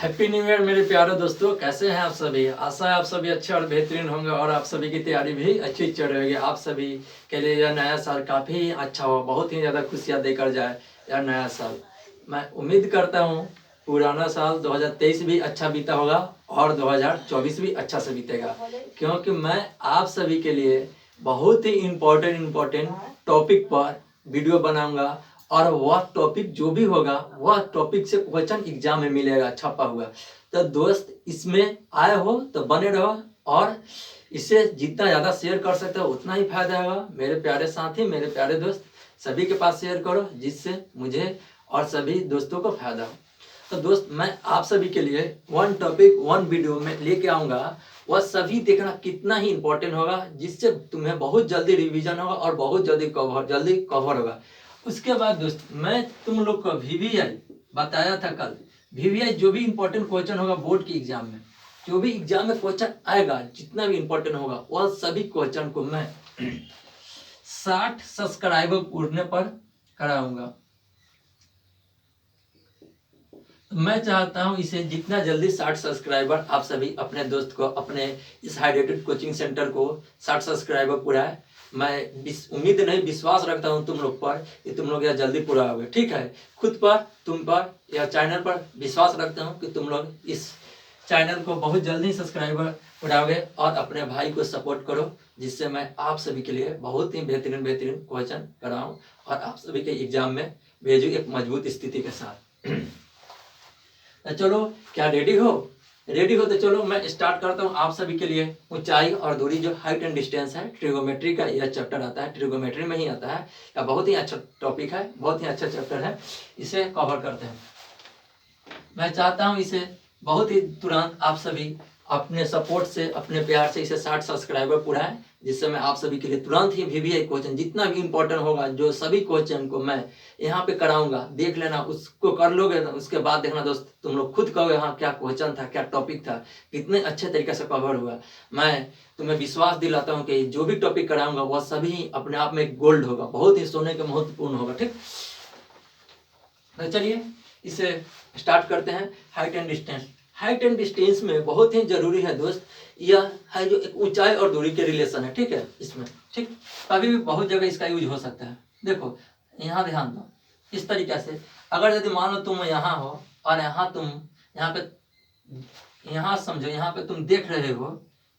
Happy new year मेरे प्यारे दोस्तों, कैसे हैं आप सभी। आशा है आप सभी अच्छे और बेहतरीन होंगे और आप सभी की तैयारी भी अच्छी चल रही होगी। आप सभी के लिए यह नया साल काफ़ी अच्छा हो, बहुत ही ज़्यादा खुशियाँ देकर जाए यह नया साल। मैं उम्मीद करता हूँ पुराना साल 2023 भी अच्छा बीता होगा और 2024 भी अच्छा से बीतेगा, क्योंकि मैं आप सभी के लिए बहुत ही इम्पोर्टेंट टॉपिक पर वीडियो बनाऊंगा और वह टॉपिक जो भी होगा वह टॉपिक से क्वेश्चन एग्जाम में मिलेगा छपा हुआ। तो दोस्त इसमें आए हो तो बने रहो और इसे जितना ज़्यादा शेयर कर सकते हो उतना ही फायदा होगा। मेरे प्यारे साथी, मेरे प्यारे दोस्त, सभी के पास शेयर करो जिससे मुझे और सभी दोस्तों को फायदा हो। तो दोस्त मैं आप सभी के लिए वन टॉपिक वन वीडियो में लेके आऊँगा, वह सभी देखना कितना ही इम्पोर्टेंट होगा, जिससे तुम्हें बहुत जल्दी रिवीजन होगा और बहुत जल्दी कवर होगा। उसके बाद दोस्त मैं तुम लोग को VVI बताया था कल। VVI जो भी इम्पोर्टेंट क्वेश्चन होगा बोर्ड के एग्जाम में, जो भी एग्जाम में क्वेश्चन आएगा, जितना भी इम्पोर्टेंट होगा वह सभी क्वेश्चन को मैं 60 सब्सक्राइबर पूरने पर कराऊंगा। मैं चाहता हूं इसे जितना जल्दी 60 सब्सक्राइबर आप सभी अपने दोस्त को, अपने इस हाइड्रेटेड कोचिंग सेंटर को 60 सब्सक्राइबर पूरा है। मैं उम्मीद नहीं, विश्वास रखता हूं तुम लोग पर कि तुम लोग यह जल्दी पूरा होगे। ठीक है, खुद पर, तुम पर, या चैनल पर विश्वास रखता हूं कि तुम लोग इस चैनल को बहुत जल्दी सब्सक्राइबर बढ़ाओगे और अपने भाई को सपोर्ट करो, जिससे मैं आप सभी के लिए बहुत ही बेहतरीन क्वेश्चन कराऊँ और आप सभी के एग्जाम में भेजूँ एक मजबूत स्थिति के साथ। चलो क्या रेडी हो? रेडी हो तो चलो मैं स्टार्ट करता हूँ आप सभी के लिए। ऊंचाई और दूरी, जो हाइट एंड डिस्टेंस है, ट्रिगोमेट्री का यह चैप्टर आता है, ट्रिगोमेट्री में ही आता है। यह बहुत ही अच्छा टॉपिक है, बहुत ही अच्छा चैप्टर है, इसे कवर करते हैं। मैं चाहता हूँ इसे बहुत ही तुरंत आप सभी अपने सपोर्ट से, अपने प्यार से इसे 60 सब्सक्राइबर पूरा है, जिससे मैं आप सभी के लिए तुरंत ही VVI क्वेश्चन जितना भी इंपॉर्टेंट होगा, जो सभी क्वेश्चन को मैं यहाँ पे कराऊंगा, देख लेना। उसको कर लोगे ना, उसके बाद देखना दोस्त, तुम लोग खुद कहोगे हाँ क्या क्वेश्चन था, क्या टॉपिक था, कितने अच्छे तरीके से कवर हुआ। मैं तुम्हें विश्वास दिलाता हूँ कि जो भी टॉपिक कराऊंगा वह सभी अपने आप में गोल्ड होगा, बहुत ही सोने के महत्वपूर्ण होगा। ठीक, तो चलिए इसे स्टार्ट करते हैं। Height and distance. Height and distance में बहुत ही जरूरी है दोस्त, यह है जो एक ऊंचाई और दूरी के रिलेशन है। ठीक है, इसमें ठीक कभी भी बहुत जगह इसका यूज हो सकता है। देखो यहाँ ध्यान दो, इस तरीके से अगर यदि मान लो तुम यहाँ हो और यहाँ तुम यहाँ पे, यहाँ समझो, यहाँ पे तुम देख रहे हो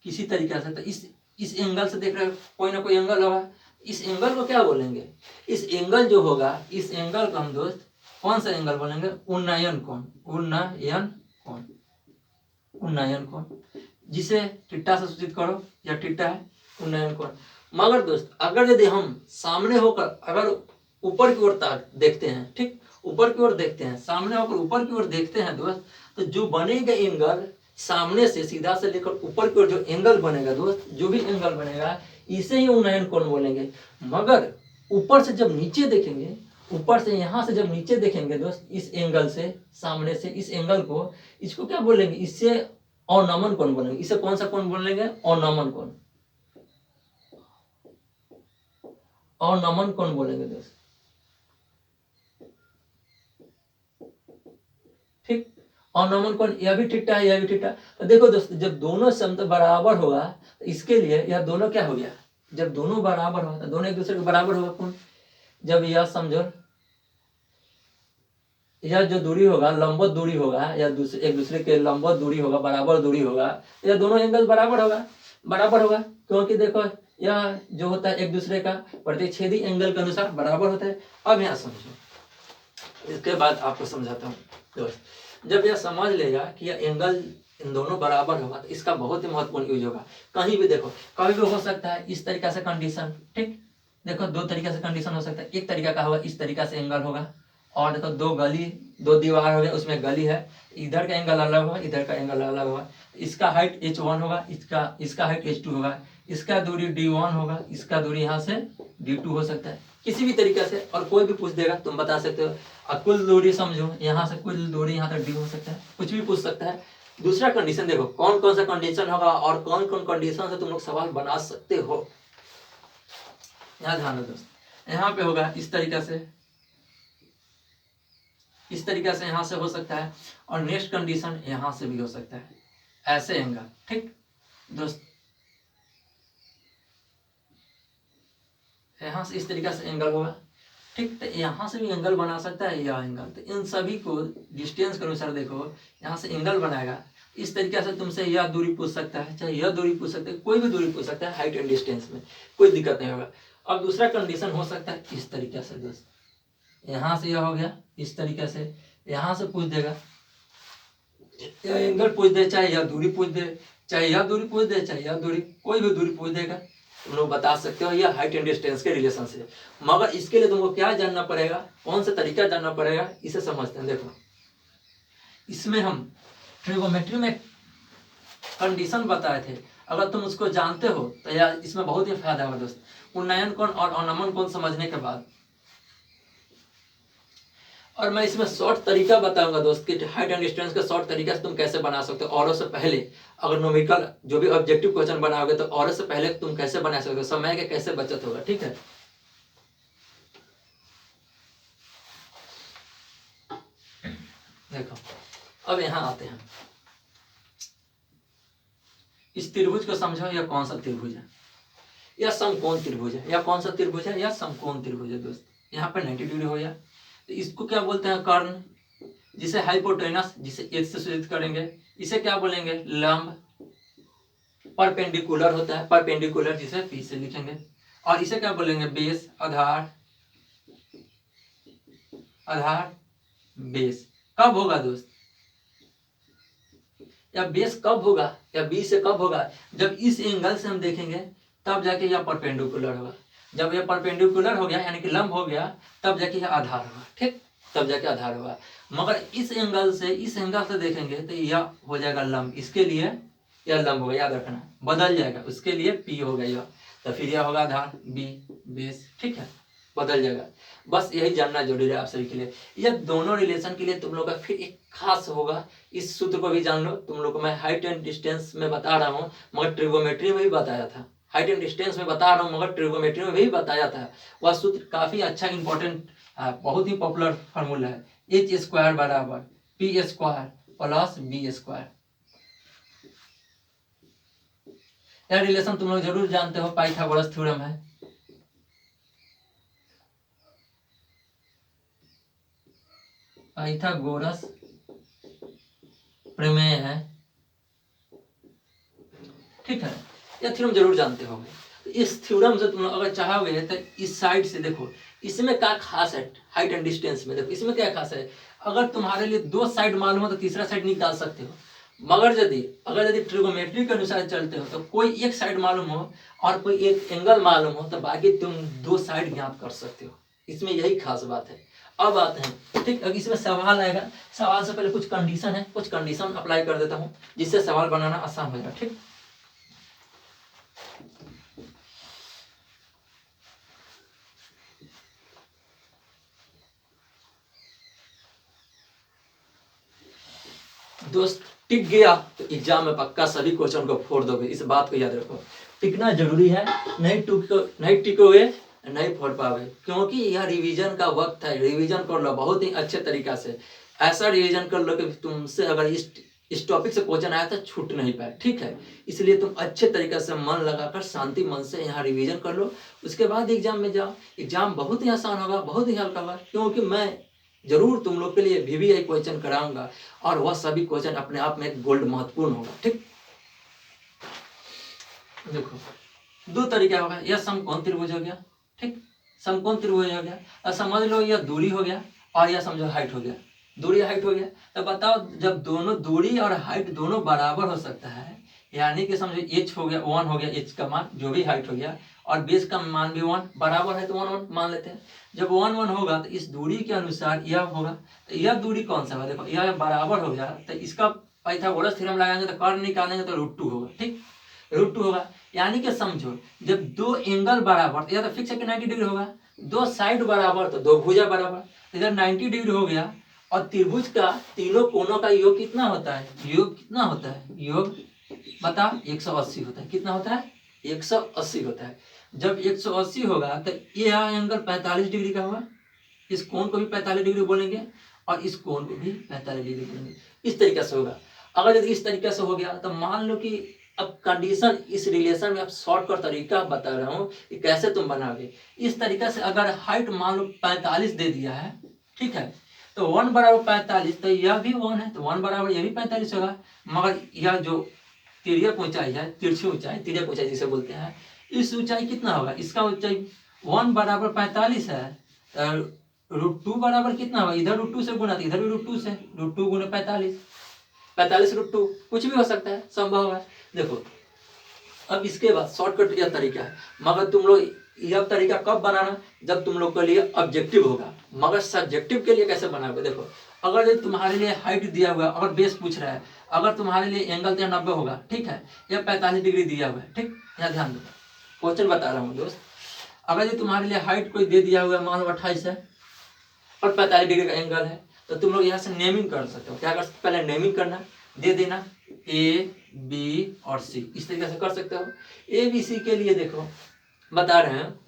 किसी तरीके से, तो इस एंगल से देख रहे हो, कोई ना कोई एंगल होगा। इस एंगल को क्या बोलेंगे? इस एंगल जो होगा, इस एंगल को हम दोस्त कौन सा एंगल बोलेंगे? उन्नयन कोण। उन्नयन कोण, उन्नयन कोण, जिसे थीटा से सूचित करो, या थीटा है उन्नयन कोण। मगर दोस्त अगर यदि हम सामने होकर अगर ऊपर की ओर देखते हैं, ठीक ऊपर की ओर देखते हैं, सामने होकर ऊपर की ओर देखते हैं दोस्त, तो जो बनेगा एंगल सामने से सीधा से लेकर ऊपर की ओर जो एंगल बनेगा दोस्त, जो भी एंगल बनेगा इसे ही उन्नयन कोण बोलेंगे। मगर ऊपर से जब नीचे देखेंगे, ऊपर से यहाँ से जब नीचे देखेंगे दोस्त, इस एंगल से, सामने से इस एंगल को, इसको क्या बोलेंगे? इससे अवनमन कोण बोलेंगे। इसे कौन सा कोण बोलेंगे? अवनमन कोण, अवनमन कोण बोलेंगे दोस्त। ठीक, अवनमन कोण, यह भी थीटा है, यह भी थीटा। तो देखो दोस्त, जब दोनों समतल बराबर होगा तो इसके लिए यह दोनों क्या हो गया? जब दोनों बराबर होगा तो दोनों एक दूसरे के बराबर होगा। कौन? जब यह समझो, यह जो दूरी होगा लंबवत दूरी होगा, या एक दूसरे के लंबवत दूरी होगा, बराबर दूरी होगा, यह दोनों एंगल बराबर होगा, बराबर होगा। क्योंकि देखो यह जो होता है एक दूसरे का प्रतिच्छेदी एंगल के अनुसार बराबर होता है। अब यहाँ समझो, इसके बाद आपको समझाता हूँ दोस्त। जब यह समझ लेगा कि यह एंगल इन दोनों बराबर होगा तो इसका बहुत ही महत्वपूर्ण यूज होगा। कहीं भी देखो, कभी भी हो सकता है इस तरीका से कंडीशन। ठीक, देखो दो तरीके से कंडीशन हो सकता है। एक तरीका का होगा इस तरीका से एंगल होगा, और देखो दो दीवार हो गया, उसमें गली है, इधर का एंगल अलग होगा, इधर का एंगल अलग होगा। इसका हाइट h1 होगा, इसका हाइट h2 होगा, इसका दूरी d1 होगा, इसका दूरी यहाँ से d2 हो सकता है, किसी भी तरीके से। और कोई भी पूछ देगा तुम बता सकते हो। और कुल दूरी समझो, यहाँ से कुल दूरी यहाँ तक d हो सकता है, कुछ भी पूछ सकता है। दूसरा कंडीशन देखो, कौन कौन सा कंडीशन होगा और कौन कौन कंडीशन से तुम लोग सवाल बना सकते हो। यहाँ ध्यान दो दोस्त, यहाँ पे होगा इस तरीका से, इस तरीके से यहाँ से हो सकता है, और नेक्स्ट कंडीशन यहाँ से भी हो सकता है, ऐसे एंगल। ठीक दोस्त, यहाँ से इस तरीके से एंगल होगा। ठीक, तो यहाँ से भी एंगल बना सकता है यह एंगल। तो इन सभी को डिस्टेंस के अनुसार देखो, यहाँ से एंगल बनाएगा। इस तरीके से तुमसे यह दूरी पूछ सकता है, चाहे यह दूरी पूछ सकता है, कोई भी दूरी पूछ सकता है, हाइट एंड डिस्टेंस में कोई दिक्कत नहीं होगा। अब दूसरा कंडीशन हो सकता है इस तरीके से दोस्त, यहाँ से यह हो गया, इस तरीके से यहाँ से पूछ देगा, या एंगल पूछ दे, चाहे यह दूरी पूछ दे, चाहे यह दूरी पूछ दे, चाहे यह दूरी, कोई भी दूरी पूछ देगा, तुम लोग बता सकते हो यह हाइट एंड डिस्टेंस के रिलेशन से। मगर इसके लिए तुमको क्या जानना पड़ेगा, कौन सा तरीका जानना पड़ेगा, इसे समझते हैं। देखो, इसमें हम ट्रिगोमेट्री में कंडीशन बताए थे, अगर तुम उसको जानते हो तो यार इसमें बहुत ही फायदा होगा दोस्त। उन्नयन कोण और अवनमन कोण समझने के बाद, और मैं इसमें शॉर्ट तरीका बताऊंगा दोस्त कि हाइट एंड डिस्टेंस का शॉर्ट तरीका से तुम कैसे बना सकते हो। औरों से पहले अगर न्यूमेरिकल जो भी ऑब्जेक्टिव क्वेश्चन बनाओगे तो औरों से पहले तुम कैसे बना सकते हो, समय के कैसे बचत होगा। ठीक है, देखो अब यहाँ आते हैं, इस त्रिभुज को समझो, यह कौन सा त्रिभुज है, यह समकोण त्रिभुज है। यह कौन सा त्रिभुज है, यह समकोण त्रिभुज है दोस्त। यहाँ पे 90 डिग्री हो गया, तो इसको क्या बोलते हैं, कर्ण, जिसे हाइपोटेनस, जिसे एच से सूचित करेंगे। इसे क्या बोलेंगे, लंब। परपेंडिकुलर होता है, परपेंडिकुलर जिसे पी से लिखेंगे। और इसे क्या बोलेंगे, बेस, आधार, आधार बेस। कब होगा दोस्त, या बेस कब होगा, या बी से कब होगा, जब इस एंगल से हम देखेंगे तब जाके यह परपेंडिकुलर होगा। जब यह परपेंडिकुलर हो गया यानी कि लंब हो गया, तब जाके यह आधार होगा। ठीक, तब जाके आधार होगा। मगर इस एंगल से देखेंगे तो यह हो जाएगा लंब, इसके लिए यह लंब होगा, याद रखना, बदल जाएगा, उसके लिए पी होगा यह, तो फिर यह होगा आधार, बी बेस। ठीक है, बदल जाएगा। बस यही जानना जरूरी है आप सभी के लिए। यह दोनों रिलेशन के लिए तुम लोग का फिर एक खास होगा, इस सूत्र को भी जान लो। तुम लोग को मैं हाइट एंड डिस्टेंस में बता रहा हूँ, मगर ट्रिगोमेट्री में भी बताया था। हाइट एंड डिस्टेंस में बता रहा हूँ, मगर ट्रिगोमेट्री में भी बताया था। वह सूत्र काफी अच्छा इंपॉर्टेंट, बहुत ही पॉपुलर फार्मूला है, एच स्क्वायर बराबर P square plus B square. यह रिलेशन तुम लोग जरूर जानते हो, पाइथागोरस थ्योरम है। पाइथागोरस प्रमेय है। ठीक है, यह थ्योरम जरूर जानते होंगे। इस थ्योरम से तुम लोग अगर चाहोगे तो इस साइड से देखो, इसमें क्या खास है, हाइट एंड डिस्टेंस में देखो इसमें क्या खास है। अगर तुम्हारे लिए दो साइड मालूम हो तो तीसरा साइड निकाल सकते हो, मगर यदि ट्रिगोमेट्री के अनुसार चलते हो तो कोई एक साइड मालूम हो और कोई एक एंगल मालूम हो तो बाकी तुम दो साइड ज्ञात कर सकते हो। इसमें यही खास बात है। अब आते हैं, ठीक, अब इसमें सवाल आएगा। सवाल से पहले कुछ कंडीशन है, कुछ कंडीशन अप्लाई कर देता हूँ जिससे सवाल बनाना आसान हो जाए। ठीक, दोस्त टिक गया तो एग्जाम में पक्का सभी क्वेश्चन को फोड़ दोगे, इस बात को याद रखो। टिकना जरूरी है, नहीं टिकोगे नहीं फोड़ पाओगे, क्योंकि यह रिवीजन का वक्त है। रिवीजन कर लो बहुत ही अच्छे तरीका से, ऐसा रिवीजन कर लो कि तुमसे अगर इस टॉपिक से क्वेश्चन आया तो छूट नहीं पाए। ठीक है, इसलिए तुम अच्छे तरीके से मन लगाकर शांति मन से यहाँ रिवीजन कर लो, उसके बाद एग्जाम में जाओ। एग्जाम बहुत ही आसान होगा, बहुत ही हल्का होगा, क्योंकि मैं जरूर तुम लोग के लिए VVI क्वेश्चन कराऊंगा, और वह सभी क्वेश्चन अपने आप में गोल्ड महत्वपूर्ण होगा। ठीक, देखो दो तरीका होगा, यह समकोण त्रिभुज हो गया। ठीक, समकोण त्रिभुज हो गया, और समझ लो यह दूरी हो गया, और यह समझो हाइट हो गया। दूरी हाइट हो गया, तो बताओ जब दोनों दूरी और हाइट दोनों बराबर हो सकता है, यानी कि समझो h हो गया 1 हो गया, h का मान जो भी हाइट हो गया, और बेस का मान भी 1 बराबर है तो 1 1 मान लेते हैं। जब 1 1 होगा तो इस दूरी के अनुसार यह होगा, तो यह दूरी कौन सा होगा, देखो यह बराबर हो गया, तो इसका पाइथागोरस थ्योरम लगाएंगे तो कर्ण निकालेंगे तो √2 होगा। ठीक, √2 होगा, यानी कि समझो जब दो एंगल बराबर, या तो फिक्स है कि 90 डिग्री होगा, दो साइड बराबर तो दो भुजा बराबर, इधर 90 डिग्री हो गया, और त्रिभुज का तीनों कोनों का योग कितना होता है, योग कितना होता है, योग बता 180 होता है। कितना होता है, 180 होता है। जब 180 होगा तो यह एंगल 45 डिग्री का होगा, इस कोण को भी 45 डिग्री बोलेंगे, और इस कोण को भी 45 डिग्री करेंगे। इस तरीके से होगा। अगर यदि इस तरीके से हो गया तो मान लो कि अब कंडीशन इस रिलेशन में अब शॉर्टकट तरीका बता रहा हूँ कि कैसे तुम बनाओगे। इस तरीके से अगर हाइट मान लो 45 दे दिया है, ठीक है, तो 1 बराबर 45, तो यह भी 1 है, तो 1 बराबर यह भी 45 होगा। मगर यह जो तिर्यक ऊंचाई है, तिरछी ऊंचाई, तिर्यक ऊंचाई जिसे बोलते हैं, इस ऊंचाई कितना होगा, इसका ऊंचाई 1 बराबर 45 है, √2 बराबर कितना होगा, इधर √2 से गुना, तो इधर भी √2 से, √2 गुना 45, 45 √2 कुछ भी हो सकता है, संभव है। देखो अब इसके बाद शॉर्टकट यह तरीका है, मगर तुम लोग यह तरीका कब बनाना, जब तुम लोग के लिए ऑब्जेक्टिव होगा। मगर सब्जेक्टिव के लिए कैसे बनाओगे, देखो अगर ये तुम्हारे लिए हाइट दिया हुआ है और बेस पूछ रहा है, अगर तुम्हारे लिए एंगल 90 होगा, ठीक है, या 45 डिग्री दिया हुआ है, ठीक, यहाँ ध्यान दो, क्वेश्चन बता रहा हूँ दोस्त। अगर ये तुम्हारे लिए हाइट कोई दे दिया हुआ है, मान लो 28 है और 45 डिग्री का एंगल है, तो तुम लोग यहाँ से नेमिंग कर सकते हो। क्या कर सकते, पहले नेमिंग करना, दे देना ए बी और सी, इस तरीके से कर सकते हो। ए बी सी के लिए देखो बता रहे हैं,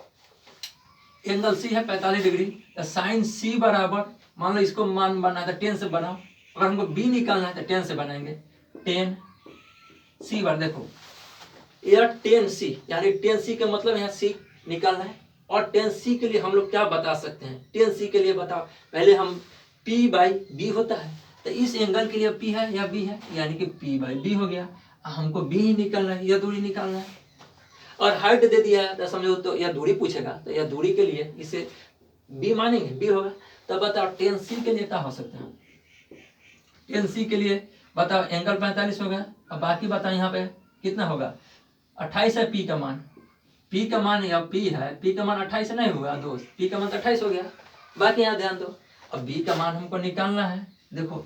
एंगल सी है 45 डिग्री, साइन सी बराबर, मान लो इसको मान बनाया था 10 से बनाओ, अगर हमको बी निकालना है तो 10 से बनाएंगे, 10 सी बार, देखो यह 10 सी, यानी 10 सी का मतलब यहाँ सी निकालना है। और 10 सी के लिए हम लोग क्या बता सकते हैं, 10 सी के लिए बताओ, पहले हम P बाई बी होता है, तो इस एंगल के लिए P है या B है, यानी कि P बाई बी हो गया। हमको B ही निकालना है, यह दूरी निकालना है। और हाइट दे दिया है तो समझो, तो यह दूरी पूछेगा, तो यह दूरी के लिए इसे B मानेंगे, B होगा। तो बताओ 10 सी के लिए क्या हो सकता है, 10 सी के लिए बताओ एंगल 45 होगा। अब बाकी बताओ यहाँ पे कितना होगा, 28 है P का मान, P का मान या P है, P का मान 28 नहीं हुआ दोस्त, P का मान तो 28 हो गया। बाकी यहाँ ध्यान दो, अब B का मान हमको निकालना है, देखो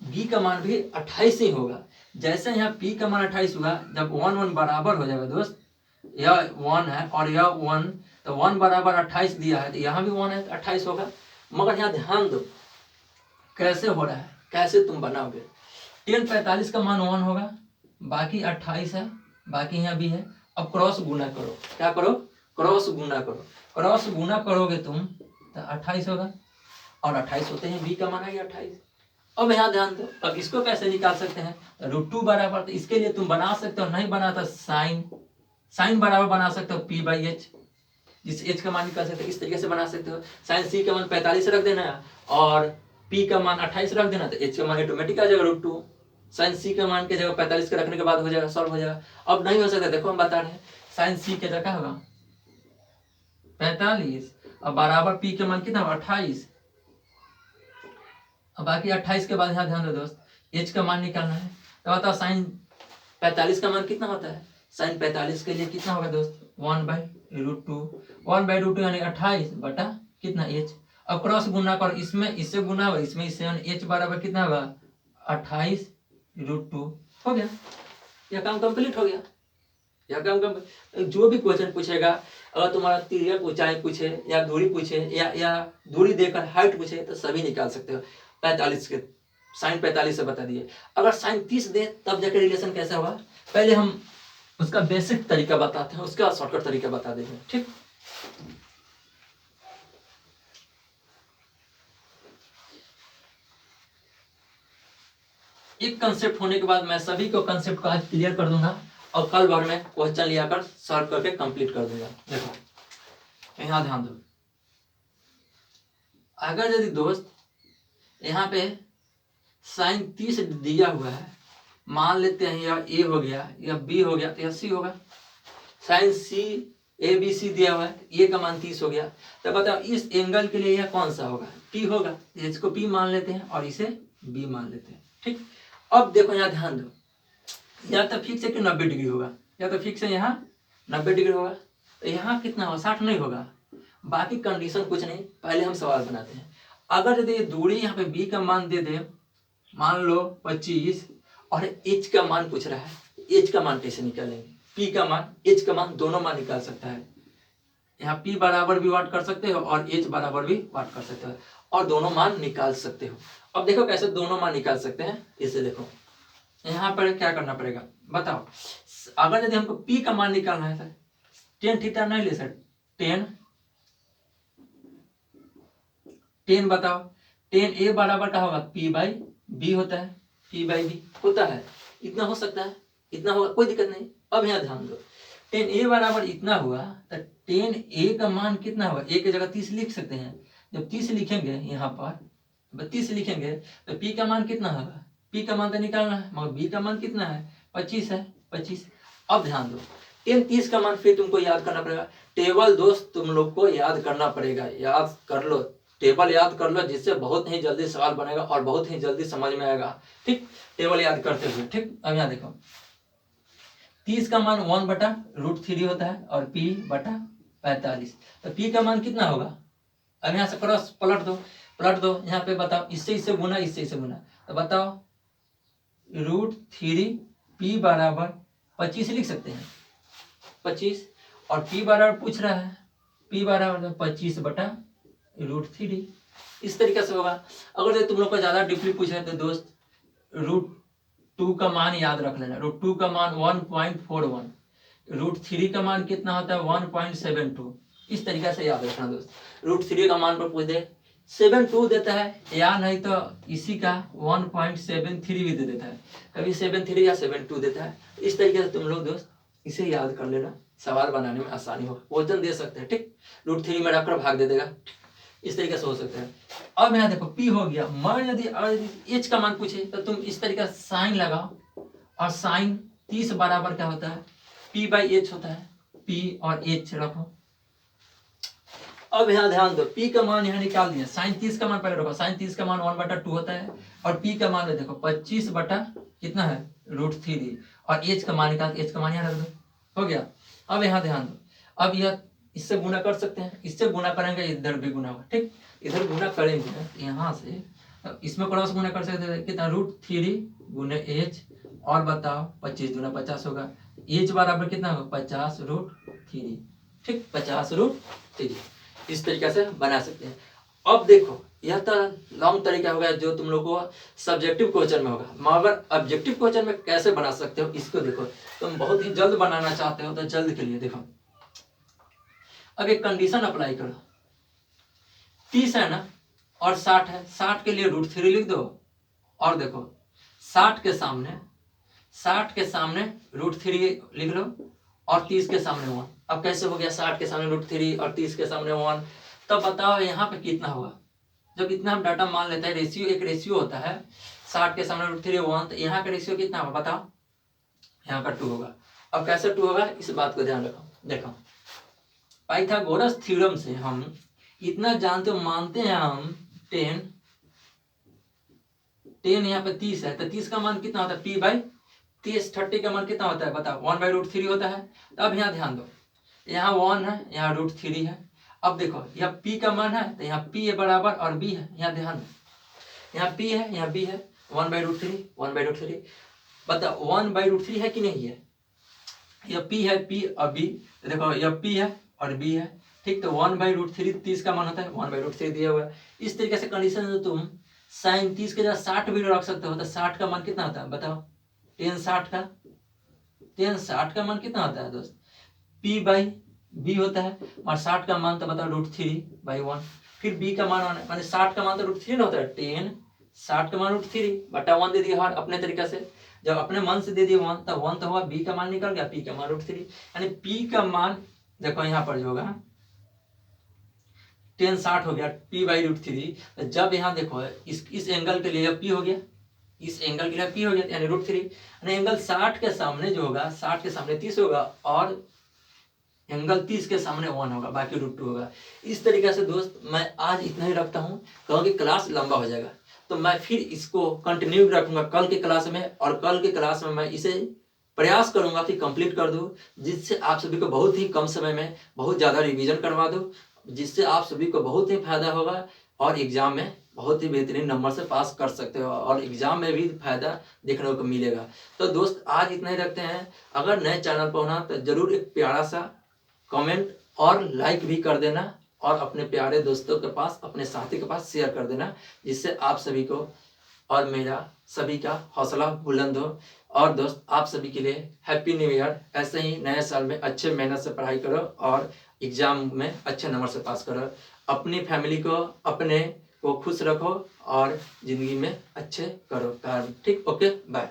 B का मान भी 28 ही होगा। जैसे यहाँ P का मान 28 हुआ, जब 1 1 बराबर हो जाएगा दोस्त, यह 1 है और यह 1, तो 1 बराबर 28 दिया है, तो यहाँ भी 1 है तो 28 होगा। मगर यहाँ ध्यान दो कैसे हो रहा है, कैसे तुम बनाओगे। 10 45 का मान 1 होगा, बाकी 28 है, बाकी यहाँ भी है। अब क्रॉस गुना करो, क्या करो, क्रॉस गुना करो, क्रॉस गुना करोगे तुम तो 28 होगा, और 28 होते हैं B का मान है 28। अब यहाँ ध्यान दो, अब इसको कैसे निकाल सकते हैं, √2 बराबर, तो इसके लिए तुम बना सकते हो, नहीं बना तो साइन बराबर बना सकते हो P बाई एच, जिस एच का मान निकाल सकते हो, इस तरीके से बना सकते हो। साइन सी का मान 45 रख देना है और P का मान 28 रख देना, तो एच का मान ऑटोमेटिक आ जाएगा √2। साइन सी के मान के जगह 45 के रखने के बाद हो जाएगा, सॉल्व हो जाएगा। अब नहीं हो सकता, देखो हम बता रहे हैं, साइन सी के जगह होगा 45 और बराबर P के मान कितना होगा 28, अब बाकी 28 के बाद यहाँ ध्यान दो दोस्त, एच का मान निकालना है। तो बताओ साइन 45 का मान कितना होता है, साइन 45 के लिए कितना होगा दोस्त, 1/√2, 1/√2 यानी 28 बटा कितना एच। अब क्रॉस गुना कर, इसमें इससे गुना होगा, इसमें इससे, एच बराबर कितना होगा 28√2, हो गया, यह काम कंप्लीट हो गया। यह काम जो भी क्वेश्चन पूछेगा, अगर तुम्हारा तिर्यक ऊंचाई पूछे या दूरी पूछे या दूरी देकर हाइट पूछे, तो सभी निकाल सकते हो। 45 के साइन 45 से बता दिए। अगर साइन 30 दे तब जाकर रिलेशन कैसा होगा, पहले हम उसका बेसिक तरीका बताते हैं, उसका शॉर्टकट तरीका बता देंगे, ठीक। एक कंसेप्ट होने के बाद मैं सभी को कंसेप्ट को आज क्लियर कर दूंगा और कल भर में क्वेश्चन लिया कर सॉल्व करके कंप्लीट कर दूंगा। देखो यहाँ ध्यान दो, अगर यदि दोस्त यहाँ पे साइन 30 दिया हुआ है, मान लेते हैं यह ए हो गया, यह बी हो गया, तो यह सी होगा। Sign C A B C दिया हुआ है, ए का मान 30 हो गया, तो बताओ इस एंगल के लिए यह कौन सा होगा, पी होगा। इसको पी मान लेते हैं और इसे बी मान लेते हैं, ठीक। अब देखो यहाँ ध्यान दो, या तो फिक्स है कि 90 डिग्री होगा, या तो फिक्स है यहाँ 90 डिग्री होगा, तो यहाँ कितना होगा 60 नहीं होगा। बाकी कंडीशन कुछ नहीं, पहले हम सवाल बनाते हैं। अगर यदि दूरी यहाँ पे बी का मान दे दे, मान लो 25, और एच का मान पूछ रहा है, एच का मान कैसे निकालेंगे, पी का मान एच का मान दोनों मान निकाल सकता है। यहाँ पी बराबर भी वाट कर सकते हो और एच बराबर भी वाट कर सकते हो, और दोनों मान निकाल सकते हो। अब देखो कैसे दोनों मान निकाल सकते हैं, इसे देखो यहाँ पर क्या करना पड़ेगा बताओ। अगर यदि हमको पी का मान निकालना है, टेन थीटा नहीं ले सर, टेन बताओ, 10a बराबर क्या होगा, p/b होता है, p/b होता है, इतना हो सकता है, इतना होगा, कोई दिक्कत नहीं। अब यहाँ ध्यान दो, 10a बराबर इतना हुआ तो 10a का मान कितना होगा, a की जगह 30 लिख सकते हैं। जब 30 लिखेंगे यहाँ पर 32 लिखेंगे तो p का मान कितना होगा, p का मान तो निकालना है, मगर b का मान कितना है, 25 है, 25। अब ध्यान दो, 10 30 का मान फिर तुमको याद करना पड़ेगा। टेबल दोस्त तुम लोग को याद करना पड़ेगा, याद कर लो, टेबल याद कर लो, जिससे बहुत ही जल्दी सवाल बनेगा और बहुत ही जल्दी समझ में आएगा। ठीक, टेबल याद करते हुए। ठीक, अब यहाँ देखो 30 का मान 1/√3 होता है और p/45, तो p का मान कितना होगा। अब यहाँ से क्रॉस पलट दो, यहाँ पे बताओ, इससे गुना, इससे गुना, तो बताओ √3 p बराबर 25 लिख सकते हैं, 25, और p बराबर पूछ रहा है, p बराबर 25/√3, इस तरीके से होगा। अगर तुम लोग को ज्यादा डीपली पूछ रहे तो दोस्त √2 का मान याद रख लेना, √2 का मान 1.41, √3 का मान कितना होता है 1.72, इस तरीके से याद रखना दोस्त। √3 का मान पर पूछ दे 72 देता है, या नहीं तो इसी का 1.73 भी दे देता है, कभी 73 या 72 देता है। इस तरीके से तुम लोग दोस्त इसे याद कर लेना, सवाल बनाने में आसानी होगा। वजन दे सकते हैं, ठीक, √3 में रखकर भाग दे देगा, इस तरीके से हो सकता है। अब यहाँ देखो p हो गया, मान यदि h का मान पूछे तो तुम इस तरीके से साइन लगाओ, और साइन 30 बराबर क्या होता है, p/h होता है, p और h रखो। अब यहाँ ध्यान दो, p का मान यहाँ निकाल दिया, साइन 30 का मान पहले रखो, साइन 30 का मान 1/2 होता है, और p का मान देखो 25 बटा कितना है √3, और h का मान निकाल, h का मान यहाँ रख दो, हो गया। अब यहाँ ध्यान दो, अब यह इससे गुना कर सकते हैं, इससे गुना करेंगे, इधर भी गुना होगा, ठीक, इधर गुना करेंगे यहाँ से, इसमें क्रॉस गुना कर सकते हैं, कितना √3 गुने h, और बताओ 25 दूना 50 होगा, h बराबर कितना होगा 50√3, ठीक, 50√3, इस तरीके से बना सकते हैं। अब देखो यह तो लॉन्ग तरीका होगा जो तुम लोग को सब्जेक्टिव क्वेश्चन में होगा, मगर ऑब्जेक्टिव क्वेश्चन में कैसे बना सकते हो इसको देखो। तुम बहुत ही जल्द बनाना चाहते हो तो जल्द के लिए देखो, अब एक कंडीशन अप्लाई करो, 30 है ना और 60 है, 60 के लिए √3 लिख दो, और देखो 60 के सामने √3 लिख लो, और 30 के सामने 1। अब कैसे हो गया, 60 के सामने √3 और 30 के सामने 1, तब बताओ यहाँ पे कितना होगा। जब इतना हम डाटा मान लेते हैं, रेशियो एक रेशियो होता है, 60 के सामने √3 1, तो यहाँ का रेशियो कितना होगा बताओ, यहाँ का 2 होगा। अब कैसे 2 होगा, इस बात को ध्यान रखो। देखो पाइथागोरस थ्योरम से हम इतना जानते हो, मानते हैं हम 10 यहाँ पे 30 है, तो 30 का मान कितना होता है p/30, 30 का मान कितना होता है बताओ 1/√3 होता है। अब यहाँ ध्यान दो, यहाँ 1 है, यहाँ √3 है। अब देखो यह p का मान है, तो यहाँ p बराबर और b है, यहाँ ध्यान दो, यहाँ p है, यहाँ b है, 1/√3 बताओ 1/√3 है कि नहीं है, यह p है, p और b, देखो यह p है और b है, ठीक, तो 1/√3 30 का मान होता है, 1/√3 दिया हुआ है। इस तरीके से कंडीशन में तुम साइन 30 के जगह 60 भी रख सकते हो, तो 60 का मान कितना होता है बताओ, 10 60 का मान कितना होता है दोस्त, p/b होता है, और 60 का मान तो बताओ √3/1, फिर b का मान माने 60 का मान तो √3 होता है, 10 60 का मान √3 बटा 1 दे दिया हर अपने तरीके से, जब अपने मन से दे दिए 1 तो 1 तो होगा, b का मान निकल गया, p का मान √3, यानी p का मान देखो यहाँ पर जो होगा 10 60 हो गया, p/√3। जब यहाँ देखो इस एंगल के लिए p हो गया, इस एंगल के लिए p हो गया, यानी √3, यानी एंगल 60 के सामने जो होगा, 60 के सामने 30 होगा, और एंगल 30 के सामने 1 होगा, बाकी √2 होगा। इस तरीके से दोस्त मैं आज इतना ही रखता हूँ, क्योंकि क्लास लंबा हो जाएगा, तो मैं फिर इसको कंटिन्यू रखूंगा कल के क्लास में, और कल के क्लास में मैं इसे प्रयास करूंगा कि कंप्लीट कर दूं, जिससे आप सभी को बहुत ही कम समय में बहुत ज़्यादा रिवीजन करवा दूं, जिससे आप सभी को बहुत ही फायदा होगा, और एग्जाम में बहुत ही बेहतरीन नंबर से पास कर सकते हो, और एग्जाम में भी फायदा देखने को मिलेगा। तो दोस्त आज इतना ही रखते हैं, अगर नए चैनल पर होना तो जरूर एक प्यारा सा कमेंट और लाइक भी कर देना, और अपने प्यारे दोस्तों के पास, अपने साथी के पास शेयर कर देना, जिससे आप सभी को और मेरा सभी का हौसला बुलंद हो। और दोस्त आप सभी के लिए हैप्पी न्यू ईयर, ऐसे ही नए साल में अच्छे मेहनत से पढ़ाई करो और एग्जाम में अच्छे नंबर से पास करो। अपनी फैमिली को, अपने को खुश रखो और ज़िंदगी में अच्छे करो कार्य। ठीक, ओके, बाय।